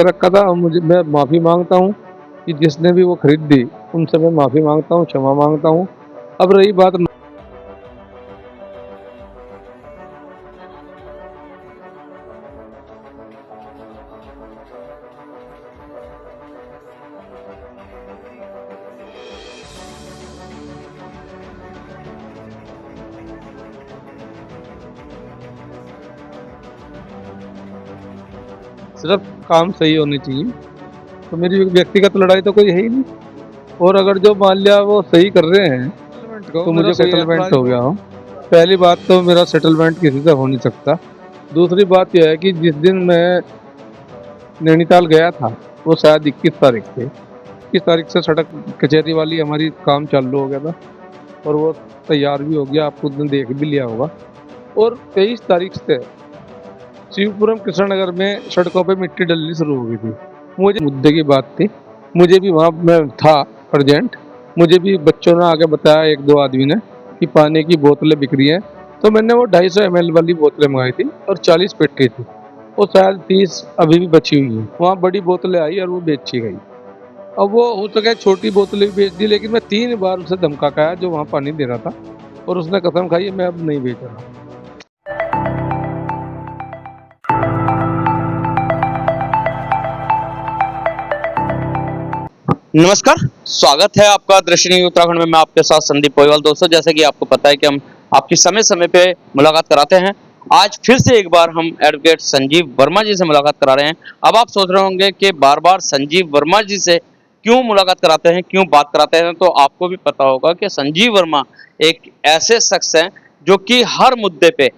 रखा था और मैं माफ़ी मांगता हूँ कि जिसने भी वो खरीद दी उनसे मैं माफ़ी मांगता हूँ, क्षमा मांगता हूँ। अब रही बात, सिर्फ काम सही होने चाहिए। तो मेरी व्यक्तिगत लड़ाई तो कोई है ही नहीं। और अगर जो मान लिया वो सही कर रहे हैं तो मुझे कोई सेटलमेंट हो गया हो। पहली बात तो मेरा सेटलमेंट किसी से हो नहीं सकता। दूसरी बात यह है कि जिस दिन मैं नैनीताल गया था वो शायद 21 तारीख थे। 21 तारीख से सड़क कचहरी वाली हमारी काम चालू हो गया था और वो तैयार भी हो गया, आप खुद ने देख भी लिया होगा। और 23 तारीख से शिवपुरम कृष्णनगर में सड़कों पे मिट्टी डलनी शुरू हो गई थी। मुझे मुद्दे की बात थी, मुझे भी वहाँ मैं था प्रेजेंट। मुझे भी बच्चों ने आके बताया, एक दो आदमी ने, कि पानी की बोतलें बिक रही हैं। तो मैंने वो 250 ml वाली बोतलें मंगाई थी और 40 पेटी थी। वो शायद 30 अभी भी बची हुई हैं। वहाँ बड़ी बोतलें आई और वो बेची गई। अब वो हो सके छोटी बोतलें भी बेच दी, लेकिन मैं 3 बार उसे धमका के आया जो वहाँ पानी दे रहा था, और उसने कसम खाई मैं अब नहीं बेच रहा। नमस्कार, स्वागत है आपका दृश्य न्यूज़ उत्तराखंड में। मैं आपके साथ संदीप पोयवाल। दोस्तों, जैसे कि आपको पता है कि हम आपकी समय समय पे मुलाकात कराते हैं। आज फिर से एक बार हम एडवोकेट संजीव वर्मा जी से मुलाकात करा रहे हैं। अब आप सोच रहे होंगे कि बार बार संजीव वर्मा जी से क्यों मुलाकात कराते हैं, क्यों बात कराते हैं। तो आपको भी पता होगा कि संजीव वर्मा एक ऐसे शख्स हैं जो कि हर मुद्दे पे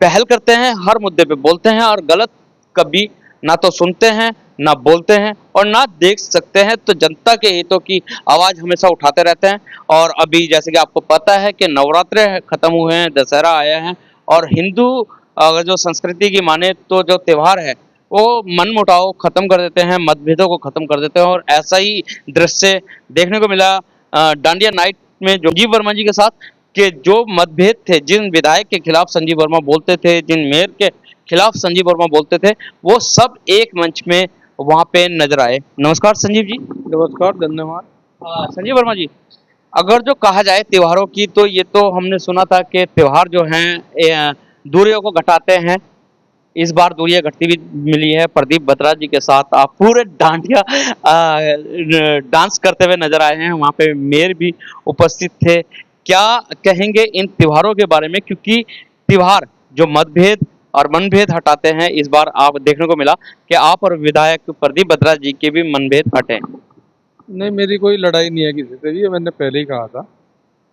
पहल करते हैं, हर मुद्दे पे बोलते हैं और गलत कभी ना तो सुनते हैं, ना बोलते हैं और ना देख सकते हैं। तो जनता के हितों की आवाज़ हमेशा उठाते रहते हैं। और अभी जैसे कि आपको पता है कि नवरात्रे खत्म हुए हैं, दशहरा आया है और हिंदू अगर जो संस्कृति की माने तो जो त्यौहार है वो मनमुटाव खत्म कर देते हैं, मतभेदों को खत्म कर देते हैं। और ऐसा ही दृश्य देखने को मिला डांडिया नाइट में संजीव वर्मा जी के साथ, कि जो मतभेद थे, जिन विधायक के खिलाफ संजीव वर्मा बोलते थे, जिन मेयर के खिलाफ संजीव वर्मा बोलते थे, वो सब एक मंच में वहां पे नजर आए। नमस्कार संजीव जी। नमस्कार, धन्यवाद। संजीव वर्मा जी, अगर जो कहा जाए त्योहारों की, तो ये तो हमने सुना था कि त्योहार जो हैं दूरियों को घटाते हैं। इस बार दूरियां घटती भी मिली है। प्रदीप बत्रा जी के साथ आप पूरे डांडिया डांस करते हुए नजर आए हैं, वहाँ पे मेयर भी उपस्थित थे। क्या कहेंगे इन त्योहारों के बारे में, क्योंकि त्योहार जो मतभेद और मनभेद हटाते हैं, इस बार आप देखने को मिला कि आप और विधायक प्रदीप बत्रा जी के भी मनभेद हटे। नहीं, मेरी कोई लड़ाई नहीं है किसी से भी, ये मैंने पहले ही कहा था।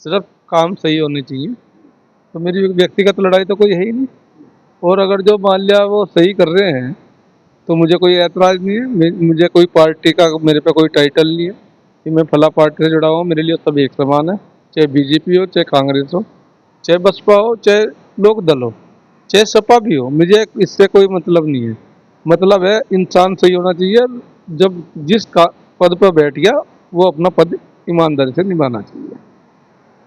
सिर्फ काम सही होने चाहिए। तो मेरी व्यक्तिगत लड़ाई तो कोई है ही नहीं। और अगर जो मान लिया वो सही कर रहे हैं तो मुझे कोई ऐतराज़ नहीं है। मुझे कोई पार्टी का मेरे पे कोई टाइटल नहीं है कि मैं फला पार्टी से जुड़ा हुआ। मेरे लिए सब एक समान है, चाहे बीजेपी हो, चाहे कांग्रेस हो, चाहे बसपा हो, चाहे लोक दल हो, चाहे सपा भी हो। मुझे इससे कोई मतलब नहीं है। मतलब है इंसान सही होना चाहिए। जब पद पर बैठ गया वो अपना पद ईमानदारी से निभाना चाहिए।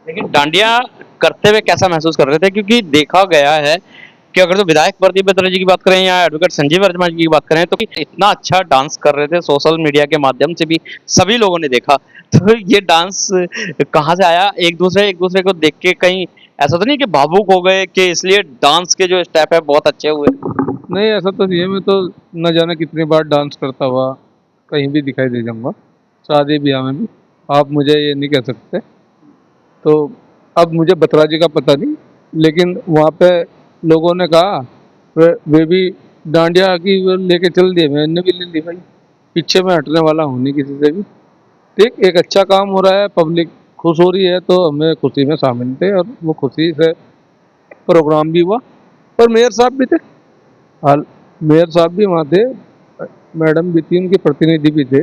लेकिन डांडिया करते हुए कैसा महसूस कर रहे थे, क्योंकि देखा गया है कि अगर तो विधायक प्रदीप बत्रा जी की बात करें या एडवोकेट संजीव वर्मा जी की बात करें, तो इतना अच्छा डांस कर रहे थे, सोशल मीडिया के माध्यम से भी सभी लोगों ने देखा। तो ये डांस कहाँ से आया? एक दूसरे को देख के कहीं ऐसा तो नहीं कि भावुक हो गए कि इसलिए डांस के जो स्टेप है बहुत अच्छे हुए? नहीं, ऐसा तो नहीं है। मैं तो न जाने कितनी बार डांस करता हुआ कहीं भी दिखाई दे जाऊंगा, शादी ब्याह में भी। आप मुझे ये नहीं कह सकते। तो अब मुझे बत्रा जी का पता नहीं, लेकिन वहाँ पे लोगों ने कहा, वे भी डांडिया की वो लेके चल दिए, मैंने भी ले ली भाई। पीछे में हटने वाला हूँ नहीं किसी से भी। ठीक, एक अच्छा काम हो रहा है, पब्लिक खुश हो रही है तो हमें खुशी में शामिल थे और वो खुशी से प्रोग्राम भी हुआ। और मेयर साहब भी थे। हाल मेयर साहब भी वहाँ थे, मैडम भी थी, उनके प्रतिनिधि भी थे।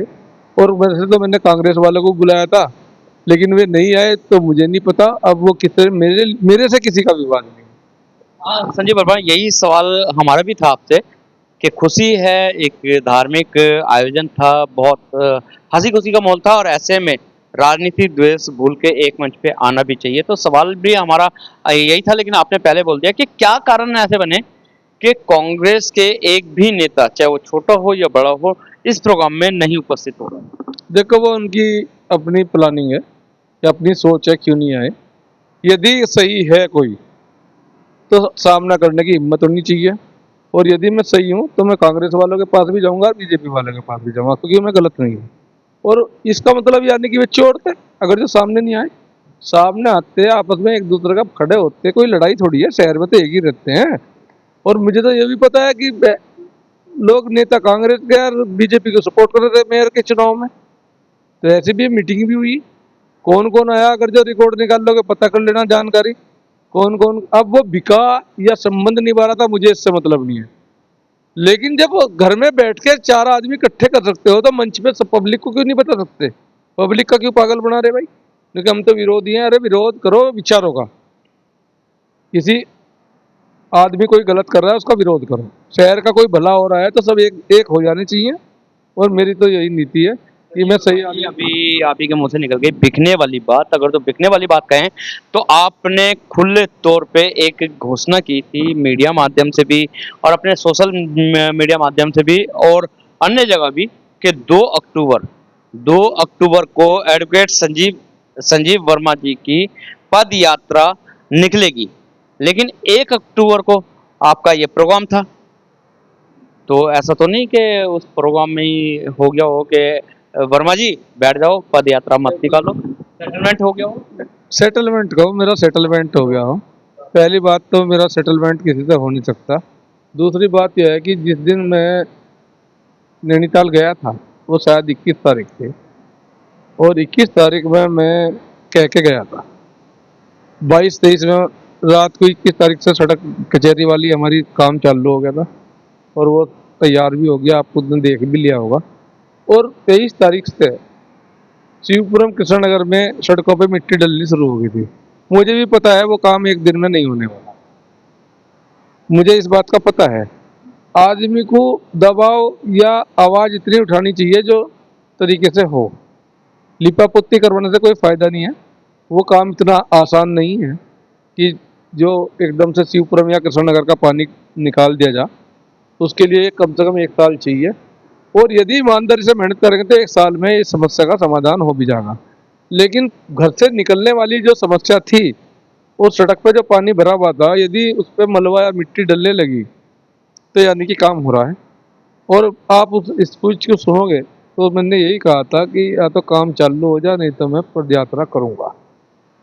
और वैसे तो मैंने कांग्रेस वालों को बुलाया था, लेकिन वे नहीं आए तो मुझे नहीं पता। अब वो किसी मेरे मेरे से किसी का विवाद नहीं। हाँ संजीव वर्मा, यही सवाल हमारा भी था आपसे कि खुशी है, एक धार्मिक आयोजन था, बहुत हंसी खुशी का माहौल था और ऐसे में राजनीति द्वेष भूल के एक मंच पे आना भी चाहिए। तो सवाल भी हमारा यही था, लेकिन आपने पहले बोल दिया कि क्या कारण ऐसे बने कि कांग्रेस के एक भी नेता, चाहे वो छोटा हो या बड़ा हो, इस प्रोग्राम में नहीं उपस्थित हो रहा। देखो वो उनकी अपनी प्लानिंग है या अपनी सोच है, क्यों नहीं आए। यदि सही है कोई तो सामना करने की हिम्मत होनी चाहिए, और यदि मैं सही हूँ तो मैं कांग्रेस वालों के पास भी जाऊंगा और बीजेपी वालों के पास भी जाऊंगा, क्योंकि मैं गलत नहीं हूँ। और इसका मतलब यानी कि वे चोरते अगर जो सामने नहीं आए, सामने आते आपस में एक दूसरे का खड़े होते, कोई लड़ाई थोड़ी है, शहर में तो एक ही रहते हैं। और मुझे तो ये भी पता है कि लोग नेता कांग्रेस के और बीजेपी को सपोर्ट कर रहे थे मेयर के चुनाव में। तो ऐसी भी मीटिंग भी हुई, कौन कौन आया, अगर जो रिकॉर्ड निकाल लोगे पता कर लेना जानकारी, कौन कौन। अब वो बिका या संबंध निभा रहा था, मुझे इससे मतलब नहीं है। लेकिन जब वो घर में बैठ के चार आदमी इकट्ठे कर सकते हो तो मंच पे सब पब्लिक को क्यों नहीं बता सकते? पब्लिक का क्यों पागल बना रहे भाई? क्योंकि हम तो विरोधी हैं। अरे विरोध करो विचारों का, किसी आदमी कोई गलत कर रहा है उसका विरोध करो, शहर का कोई भला हो रहा है तो सब एक एक हो जाने चाहिए। और मेरी तो यही नीति है कि मैं सही आदमी। अभी आप ही के मुंह से निकल गई बिकने वाली बात। अगर तो बिकने वाली बात कहें तो आपने खुले तौर पे एक घोषणा की थी मीडिया माध्यम से भी और अपने सोशल मीडिया माध्यम से भी और अन्य जगह भी कि 2 अक्टूबर को एडवोकेट संजीव संजीव वर्मा जी की पद यात्रा निकलेगी, लेकिन 1 अक्टूबर को आपका ये प्रोग्राम था। तो ऐसा तो नहीं कि उस प्रोग्राम में ही हो गया हो कि वर्मा जी बैठ जाओ, पद यात्रा मत निकालो, सेटलमेंट हो गया हो। सेटलमेंट कहो, मेरा सेटलमेंट हो गया हो। पहली बात तो मेरा सेटलमेंट किसी से हो नहीं सकता। दूसरी बात यह है कि जिस दिन मैं नैनीताल गया था वो शायद 21 तारीख थी, और 21 तारीख में मैं कह के गया था। 22-23 में रात को 21 तारीख से सड़क कचहरी वाली हमारी काम चालू हो गया था, और वो तैयार भी हो गया, आप खुद ने देख भी लिया होगा। और 23 तारीख से शिवपुरम कृष्णनगर में सड़कों पे मिट्टी डलनी शुरू हो गई थी। मुझे भी पता है वो काम एक दिन में नहीं होने वाला, मुझे इस बात का पता है। आदमी को दबाव या आवाज़ इतनी उठानी चाहिए जो तरीके से हो। लिपापोती करवाने से कोई फ़ायदा नहीं है, वो काम इतना आसान नहीं है कि जो एकदम से शिवपुरम या कृष्णनगर का पानी निकाल दिया जा। उसके लिए कम से कम 1 साल चाहिए, और यदि ईमानदारी से मेहनत करेंगे तो 1 साल में इस समस्या का समाधान हो भी जाएगा। लेकिन घर से निकलने वाली जो समस्या थी, उस सड़क पे जो पानी भरा हुआ था, यदि उस पर मलबा या मिट्टी डलने लगी तो यानी कि काम हो रहा है। और आप उस स्पीच को सुनोगे तो मैंने यही कहा था कि या तो काम चालू हो जाए, नहीं तो मैं पदयात्रा करूँगा।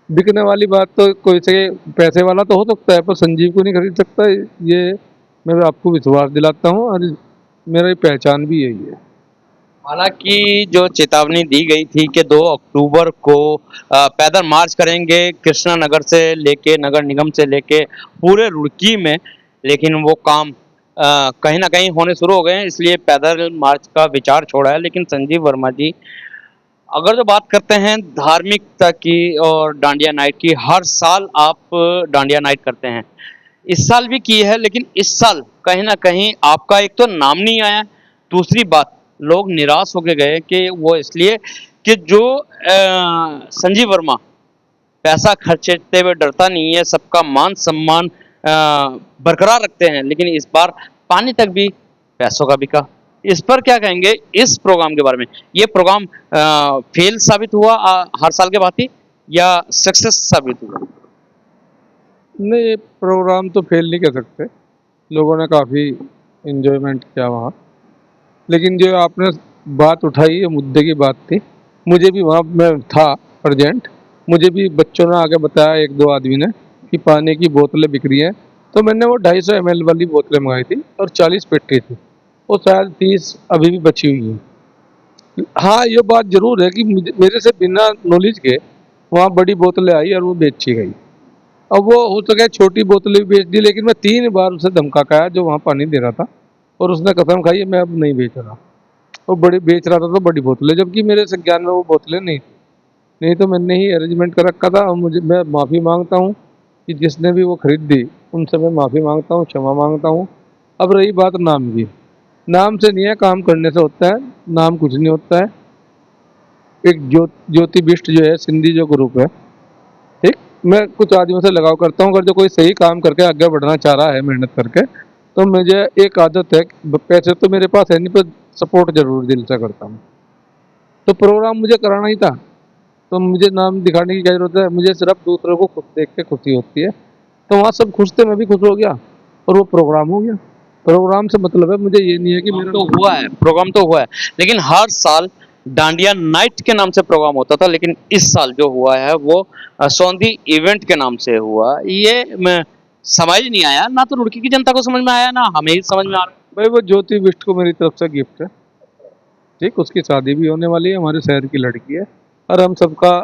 बिकने वाली बात तो कोई से पैसे वाला तो हो सकता है, पर संजीव को नहीं खरीद सकता, ये मैं आपको विश्वास दिलाता हूँ, और मेरी पहचान भी यही है। हालांकि जो चेतावनी दी गई थी कि 2 अक्टूबर को पैदल मार्च करेंगे कृष्णा नगर से लेके नगर निगम से लेके पूरे रुड़की में, लेकिन वो काम कहीं ना कहीं होने शुरू हो गए हैं, इसलिए पैदल मार्च का विचार छोड़ा है। लेकिन संजीव वर्मा जी, अगर जो बात करते हैं धार्मिकता की और डांडिया नाइट की, हर साल आप डांडिया नाइट करते हैं, इस साल भी की है, लेकिन इस साल कहीं ना कहीं आपका एक तो नाम नहीं आया, दूसरी बात लोग निराश होके गए कि वो इसलिए कि जो संजीव वर्मा पैसा खर्चते हुए डरता नहीं है, सबका मान सम्मान बरकरार रखते हैं, लेकिन इस बार पानी तक भी पैसों का बिका। इस पर क्या कहेंगे इस प्रोग्राम के बारे में? ये प्रोग्राम फेल साबित हुआ हर साल के भांति या सक्सेस साबित हुआ? नहीं, ये प्रोग्राम तो फेल नहीं कर सकते, लोगों ने काफ़ी इन्जॉयमेंट किया वहाँ। लेकिन जो आपने बात उठाई, ये मुद्दे की बात थी। मुझे भी वहाँ मैं था प्रेजेंट, मुझे भी बच्चों ने आगे बताया, 1-2 आदमी ने, कि पानी की बोतलें बिक रही हैं। तो मैंने वो 250 ml वाली बोतलें मंगाई थी और 40 पेटी थी, और शायद 30 अभी भी बची हुई हैं। हाँ, ये बात ज़रूर है कि मेरे से बिना नॉलेज के वहाँ बड़ी बोतलें आई और वो बेची गई। अब वो हो सके छोटी बोतलें भी बेच दी, लेकिन मैं 3 बार उसे धमका के आया जो वहाँ पानी दे रहा था, और उसने कसम खाई मैं अब नहीं बेच रहा। वो बड़ी बेच रहा था तो बड़ी बोतलें, जबकि मेरे संज्ञान में वो बोतलें नहीं थी। नहीं तो मैंने ही अरेंजमेंट कर रखा था। और मैं माफ़ी मांगता हूँ कि जिसने भी वो खरीदी उनसे मैं माफ़ी मांगता हूँ, क्षमा मांगता हूँ। अब रही बात नाम की, नाम से नहीं है, काम करने से होता है। नाम कुछ नहीं होता है। एक ज्योति बिष्ट जो है, सिंधी जो ग्रुप है, ठीक, मैं कुछ आदमियों से लगाव करता हूँ। अगर जो कोई सही काम करके आगे बढ़ना चाह रहा है मेहनत करके, तो मुझे एक आदत है, पैसे तो मेरे पास है नहीं, पर सपोर्ट जरूर दिल से करता हूँ। तो प्रोग्राम मुझे कराना ही था, तो मुझे नाम दिखाने की क्या जरूरत है, मुझे सिर्फ दूसरों को खुश देख के खुशी होती है। तो वहाँ सब खुश थे, मैं भी खुश हो गया और वो प्रोग्राम हो गया। प्रोग्राम से मतलब है, मुझे ये नहीं है कि मेरा तो हुआ है, प्रोग्राम तो हुआ है, लेकिन हर साल डांडिया नाइट के नाम से प्रोग्राम होता था, लेकिन इस साल जो हुआ है वो सौंधी इवेंट के नाम से हुआ। ये मैं समझ नहीं आया, ना तो रुड़की की जनता को समझ में आया, ना हमें ही समझ में आ रहा। भाई वो ज्योति बिष्ट को मेरी तरफ से गिफ्ट है, ठीक, उसकी शादी भी होने वाली है, हमारे शहर की लड़की है, और हम सबका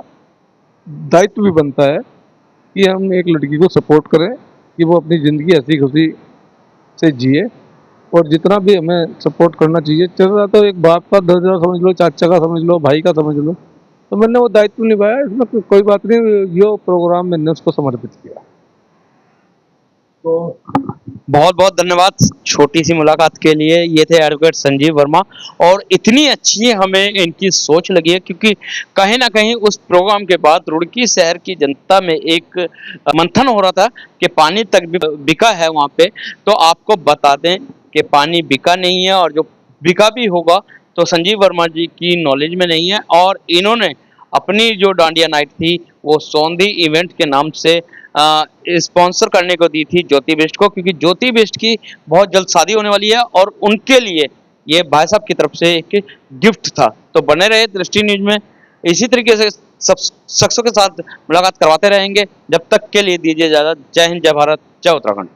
दायित्व भी बनता है कि हम एक लड़की को सपोर्ट करें कि वो अपनी ज़िंदगी हंसी खुशी से जिए, और जितना भी हमें सपोर्ट करना चाहिए चल रहा, तो एक बाप का दर्जा समझ लो, चाचा का समझ लो, भाई का समझ लो, तो मैंने वो दायित्व निभाया, इसमें कोई बात नहीं, यो प्रोग्राम मैंने उसको समर्पित किया। तो बहुत बहुत धन्यवाद छोटी सी मुलाकात के लिए। ये थे एडवोकेट संजीव वर्मा, और इतनी अच्छी हमें इनकी सोच लगी है, क्योंकि कहीं ना कहीं उस प्रोग्राम के बाद रुड़की शहर की जनता में एक मंथन हो रहा था कि पानी तक भी बिका है वहाँ पे। तो आपको बता दें कि पानी बिका नहीं है, और जो बिका भी होगा तो संजीव वर्मा जी की नॉलेज में नहीं है, और इन्होंने अपनी जो डांडिया नाइट थी वो सौंधी इवेंट के नाम से स्पॉन्सर करने को दी थी ज्योति बिष्ट को, क्योंकि ज्योति बिष्ट की बहुत जल्द शादी होने वाली है, और उनके लिए ये भाई साहब की तरफ से एक गिफ्ट था। तो बने रहे दृष्टि न्यूज में, इसी तरीके से सब शख्सों के साथ मुलाकात करवाते रहेंगे। जब तक के लिए दीजिए इजाजत। जय हिंद, जय भारत, जय उत्तराखंड।